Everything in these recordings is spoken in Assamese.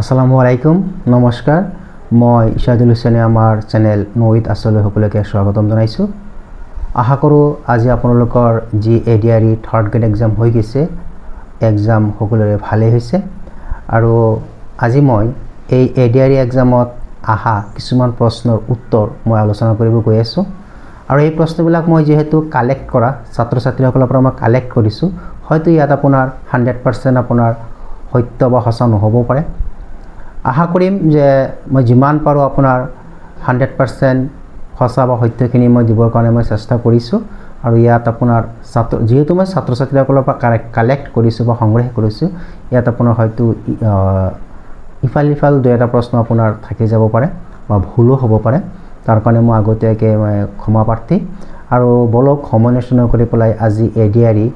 আসসালামু আলাইকুম নমস্কাৰ মই ইশাদুল হুছেইনে আমাৰ চেনেল নৈত আসলে সকলোকে স্বাগতম জনাইছো আশা কৰো আজি আপোনালোকৰ যি এডিআৰই থাৰ্ড গ্ৰেড এক্সাম হৈ গৈছে এক্সাম সকলোৰে ভালে হৈছে আৰু আজি মই এই এডিআৰই এক্সামত আহা কিছুমান প্ৰশ্নৰ উত্তৰ মই আলোচনা কৰিব গৈ আছো আৰু এই প্ৰশ্নবিলাক মই যেহেতু কালেক্ট কৰা ছাত্ৰ ছাত্ৰীসকলৰ পৰা মই কালেক্ট কৰিছো হয়তো ইয়াত আপোনাৰ 100% আপোনাৰ সত্য বা সঁচা নহব পাৰে আশা কৰিম যে মই যিমান পাৰো আপোনাৰ 100% সঁচা বা সত্যখিনি মই দিবৰ কাৰণে মই চেষ্টা কৰিছো আৰু ইয়াত আপোনাৰ যেহেতু মই ছাত্ৰ ছাত্ৰীসকলৰ পৰা কালেক্ট কৰিছো বা সংগ্ৰহ কৰিছো ইয়াত আপোনাৰ হয়তো ইফাল দুই এটা প্ৰশ্ন আপোনাৰ থাকি যাব পাৰে বা ভুলো হ'ব পাৰে তাৰ কাৰণে মই আগতীয়াকৈ ক্ষমা প্ৰাৰ্থী আৰু বলক সমন্বয় কৰি পেলাই আজি এডিআৰই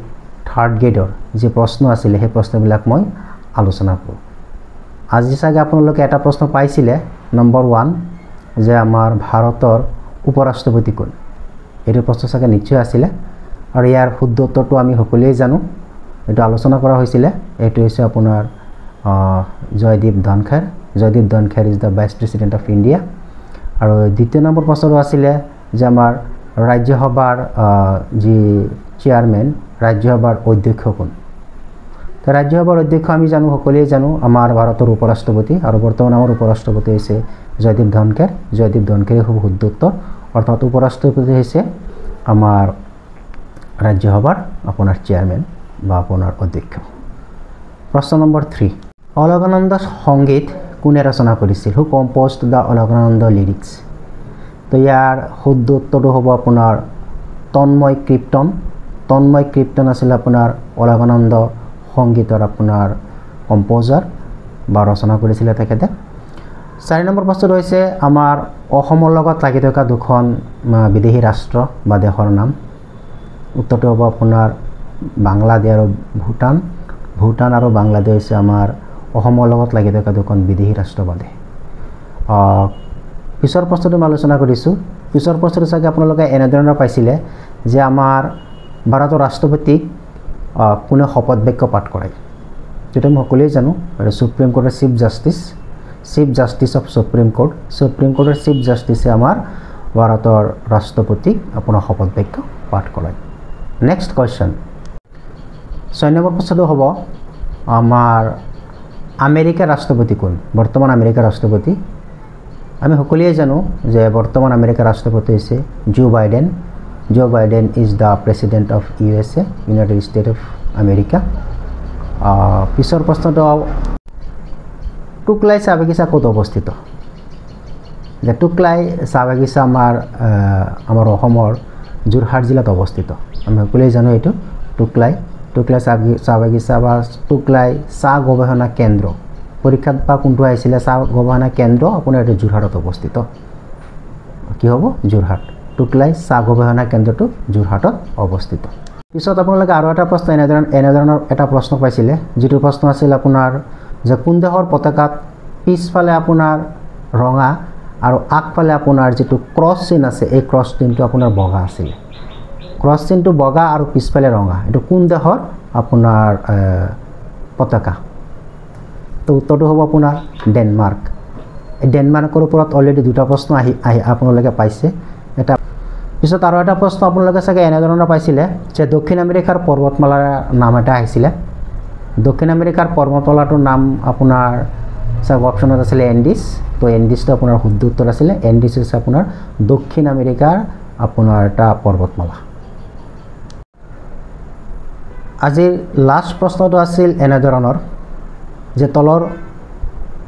থাৰ্ড গ্ৰেডৰ যে প্ৰশ্ন আছিল সেই প্ৰশ্নবিলাক মই আলোচনা কৰোঁ আজি সাগে আপোনালোকে এটা প্ৰশ্ন পাইছিলে নম্বৰ 1 যে আমাৰ ভাৰতৰ উপৰাষ্ট্ৰপতি কোন এই প্ৰশ্ন সাগে নিশ্চয় আছিল আৰু ইয়াৰ শুদ্ধ উত্তৰটো আমি সকলোৱে জানো এটো আলোচনা কৰা হৈছিল এটো হৈছে আপোনাৰ Joydeep Dhankhar is the vice president of India আৰু দ্বিতীয় নম্বৰ প্ৰশ্নটো আছিল যে আমাৰ ৰাজ্যসভাৰ যি চেয়াৰম্যান ৰাজ্যসভাৰ অধ্যক্ষ কোন ৰাজ্যসভাৰ অধ্যক্ষ আমি জানো সকলোৱে জানো আমাৰ ভাৰতৰ উপৰাষ্ট্ৰপতি আৰু বৰ্তমান আমাৰ উপৰাষ্ট্ৰপতি হৈছে জয়দীপ ধনখৰ খুব শুদ্ধ উত্তৰ অৰ্থাৎ উপৰাষ্ট্ৰপতি হৈছে আমাৰ ৰাজ্যসভাৰ আপোনাৰ চেয়াৰম্যান বা আপোনাৰ অধ্যক্ষ প্ৰশ্ন নম্বৰ 3 অলকানন্দ সংগীত কোনে ৰচনা কৰিছিল হু কম্পোজড দা অলকানন্দ লিৰিক্স তো ইয়াৰ শুদ্ধ উত্তৰটো হ'ব আপোনাৰ তন্ময় কীৰ্তন আছিল আপোনাৰ অলকানন্দ সংগীতৰ আপোনাৰ কম্পোজাৰ বা ৰচনা কৰিছিল তেখেতে 4 নম্বৰ প্ৰশ্নটো হৈছে আমাৰ অসমৰ লগত লাগি থকা দুখন বিদেশী ৰাষ্ট্ৰ বা দেশৰ নাম উত্তৰটো হ'ব আপোনাৰ বাংলাদেশ আৰু ভুটান আৰু বাংলাদেশ হৈছে আমাৰ অসমৰ লগত লাগি থকা দুখন বিদেশী ৰাষ্ট্ৰ বাদে পিছৰ প্ৰশ্নটো মই আলোচনা কৰিছো পিছৰ প্ৰশ্নটো চাগে আপোনালোকে এনেধৰণৰ পাইছিলে যে আমাৰ ভাৰতৰ ৰাষ্ট্ৰপতিক কোনে শপত বাক্য পাঠ কৰায় যেটা মই সকলোৱে জানো সুপ্ৰিম কোৰ্টৰ চিফ জাষ্টিস অফ সুপ্ৰিম কোৰ্টৰ চিফ জাষ্টিসে আমাৰ ভাৰতৰ ৰাষ্ট্ৰপতিক আপোনাৰ শপত বাক্য পাঠ কৰায় নেক্সট কোৱেশ্চন 6 নম্বৰ প্ৰশ্নটো হ'ব আমাৰ আমেৰিকাৰ ৰাষ্ট্ৰপতি কোন বৰ্তমান আমেৰিকাৰ ৰাষ্ট্ৰপতি আমি সকলোৱে জানো যে বৰ্তমান আমেৰিকাৰ ৰাষ্ট্ৰপতি হৈছে Joe Biden is the president of USA United States of America পিছৰ প্ৰশ্নটো টুকলাই চাহ বাগিচা ক'ত অৱস্থিত যে টুকলাই চাহ বাগিচা আমাৰ অসমৰ যোৰহাট জিলাত অৱস্থিত আমি সকলোৱে জানো এইটো টুকলাই চাহ বাগিচা বা টুকলাই চাহ গৱেষণা কেন্দ্ৰ পৰীক্ষাত বা কোনটো আহিছিলে চাহ গৱেষণা কেন্দ্ৰ আপোনাৰ এইটো যোৰহাটত অৱস্থিত কি হ'ব যোৰহাট টুকলাই চাহ গৱেষণা কেন্দ্ৰটো যোৰহাটত অৱস্থিত পিছত আপোনালোকে আৰু এটা প্ৰশ্ন এনেধৰণৰ এটা প্ৰশ্ন পাইছিলে যেটো প্ৰশ্ন আছিল আপোনাৰ যে কোন দেশৰ পতাকাত পিছফালে আপোনাৰ ৰঙা আৰু আগফালে আপোনাৰ যেটো ক্ৰছ চিন আছে এই ক্ৰছ চিনটো আপোনাৰ বগা আছিল ক্ৰছ চিনটো বগা আৰু পিছফালে ৰঙা এটো কোন দেশৰ আপোনাৰ পতাকা তো উত্তৰটো হ'ব আপোনাৰ ডেনমাৰ্কৰ ওপৰত অলৰেডি দুটা প্ৰশ্ন আহি আপোনালোকে পাইছে এটা পিছত আৰু এটা প্ৰশ্ন আপোনালোকে চাগে এনেধৰণৰ পাইছিলে যে দক্ষিণ আমেৰিকাৰ পৰ্বতমালাৰ নাম এটা আহিছিলে দক্ষিণ আমেৰিকাৰ পৰ্বতমালাটোৰ নাম আপোনাৰ চাগে অপচনত আছিল এণ্ডিছ তো এণ্ডিছটো আপোনাৰ শুদ্ধ উত্তৰ আছিল এণ্ডিছ হৈছে আপোনাৰ দক্ষিণ আমেৰিকাৰ আপোনাৰ এটা পৰ্বতমালা আজিৰ লাষ্ট প্ৰশ্নটো আছিল এনেধৰণৰ যে তলৰ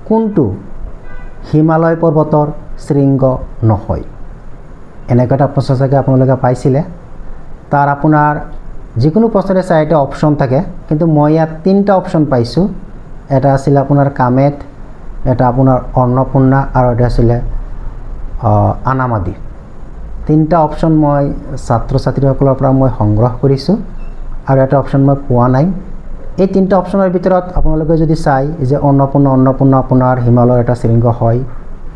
কোনটো হিমালয় পৰ্বতৰ শৃংগ নহয় এনেকুৱা এটা প্ৰশ্ন চাগে আপোনালোকে পাইছিলে তাৰ আপোনাৰ যিকোনো প্ৰশ্নৰে চাৰিটা অপচন থাকে কিন্তু মই ইয়াত তিনটা অপচন পাইছো এটা আছিল আপোনাৰ কামেট এটা আপোনাৰ অন্নপূৰ্ণা আৰু এটা আছিল আনামাদি তিনটা অপচন মই ছাত্ৰ ছাত্ৰীসকলৰ পৰা মই সংগ্ৰহ কৰিছো আৰু এটা অপচন মই পোৱা নাই এই তিনটা অপচনৰ ভিতৰত আপোনালোকে যদি চাই যে অন্নপূৰ্ণা আপোনাৰ হিমালয়ৰ এটা শৃংগ হয়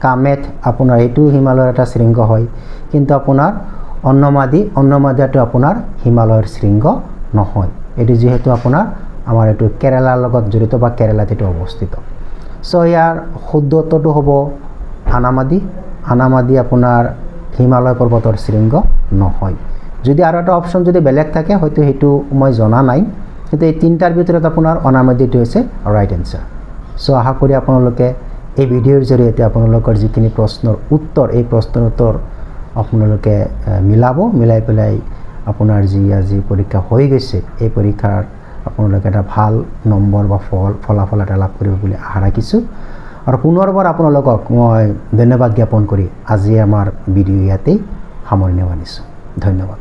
কামেট আপোনাৰ এইটো হিমালয়ৰ এটা শৃংগ হয় কিন্তু আপোনাৰ অন্নমাদিটো আপোনাৰ হিমালয়ৰ শৃংগ নহয় এটো যেহেতু আপোনাৰ আমাৰ এটো কেৰালাৰ লগত জড়িত বা কেৰালাত এটো অৱস্থিত সো ইয়াৰ শুদ্ধ উত্তৰটো হ'ব আনামাদি। আনামাদি আপোনাৰ হিমালয় পৰ্বতৰ শৃংগ নহয়। যদি আৰু এটা অপশ্যন যদি বেলেগ থাকে হয়তো সেইটো মই জনা নাই, কিন্তু এই তিনিটাৰ ভিতৰত আপোনাৰ অনামাদিটো হৈছে ৰাইট এনচাৰ। সো আশা কৰি আপোনালোকে এই ভিডিঅ'ৰ জৰিয়তে আপোনালোকৰ যিখিনি প্ৰশ্নৰ উত্তৰ, এই প্ৰশ্নৰ উত্তৰ আপোনালোকে মিলাই পেলাই আপোনাৰ যি আজি পৰীক্ষা হৈ গৈছে এই পৰীক্ষাৰ আপোনালোকে এটা ভাল নম্বৰ বা ফলাফল এটা লাভ কৰিব বুলি আশা ৰাখিছোঁ। আৰু পুনৰবাৰ আপোনালোকক মই ধন্যবাদ জ্ঞাপন কৰি আজি আমাৰ ভিডিঅ' ইয়াতেই সামৰণি মাৰিছোঁ। ধন্যবাদ।